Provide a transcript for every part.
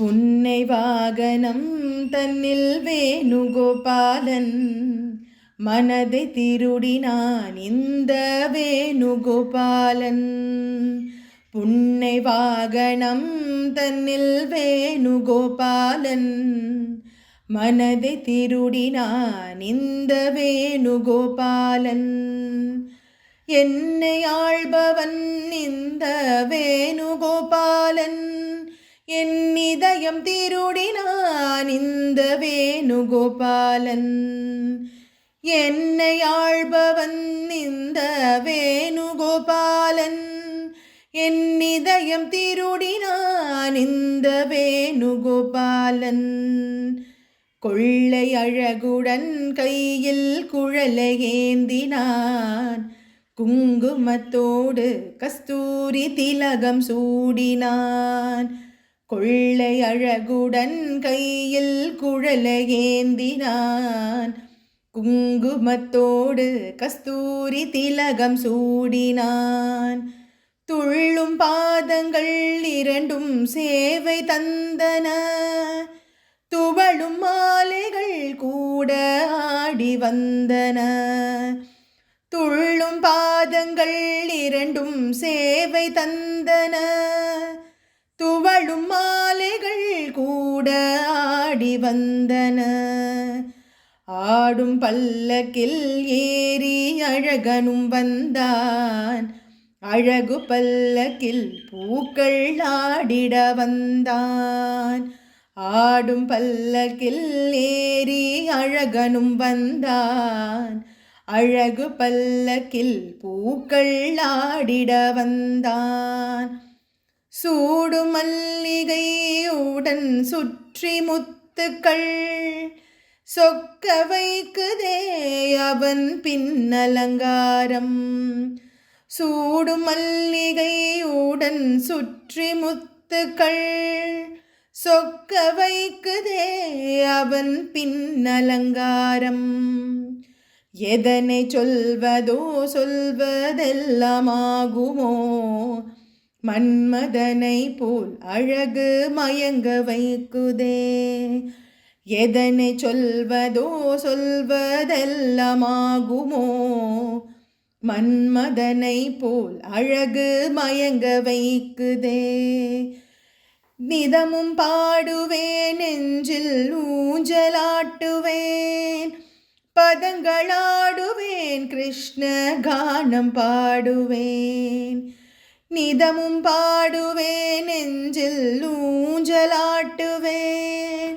புன்னை வாகனம் தன்னில் வேணுகோபாலன் மனதை திருடினான் இந்த வேணுகோபாலன். புன்னை வாகனம் தன்னில் வேணுகோபாலன் மனதை திருடினான் இந்த வேணுகோபாலன். என்னை ஆள்பவன் இந்த வேணுகோபாலன், என் இதயம் திருடினான் இந்த வேணுகோபாலன். என்னை ஆள்பவன் இந்த வேணுகோபாலன், என் இதயம் திருடினான் இந்த வேணுகோபாலன். கொள்ளை அழகுடன் கையில் குழலை ஏந்தினான், குங்குமத்தோடு கஸ்தூரி திலகம் சூடினான். கொள்ளை அழகுடன் கையில் குழலை ஏந்தினான், குங்குமத்தோடு கஸ்தூரி திலகம் சூடினான். துள்ளும் பாதங்கள் இரண்டும் சேவை தந்தன, துவளும் மாலைகள் கூட ஆடி வந்தன. துள்ளும் பாதங்கள் இரண்டும் சேவை தந்தன, துவளும் மாலைகள் கூட ஆடி வந்தன. ஆடும் பல்லக்கில் ஏறி அழகனும் வந்தான், அழகு பல்லக்கில் பூக்கள் ஆடிட வந்தான். ஆடும் பல்லக்கில் ஏறி அழகனும் வந்தான், அழகு பல்லக்கில் பூக்கள் ஆடிட வந்தான். சூடும் மல்லிகையுடன் சுற்றி முத்துக்கள் சொக்க வைக்குதே அவன் பின்னலங்காரம். சூடும் மல்லிகையுடன் சுற்றி முத்துக்கள் சொக்க வைக்குதே அவன் பின்னலங்காரம். எதனை சொல்வதோ சொல்வதெல்லாமாகுமோ, மன்மதனை போல் அழகு மயங்க வைக்குதே. எதனை சொல்வதோ சொல்வதெல்லாமாகுமோ, மன்மதனை போல் அழகு மயங்க வைக்குதே. நிதமும் பாடுவேன் நெஞ்சில் ஊஞ்சலாட்டுவேன், பதங்களாடுவேன் கிருஷ்ண கானம் பாடுவேன். நிதமும் பாடுவேன் நெஞ்சில் ஊஞ்சலாட்டுவேன்,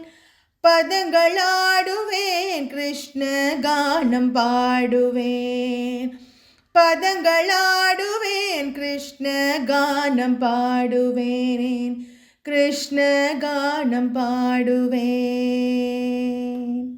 பதங்களாடுவேன் கிருஷ்ண கானம் பாடுவேன். பதங்களாடுவேன் கிருஷ்ண கானம் பாடுவேன், கிருஷ்ண கானம் பாடுவேன்.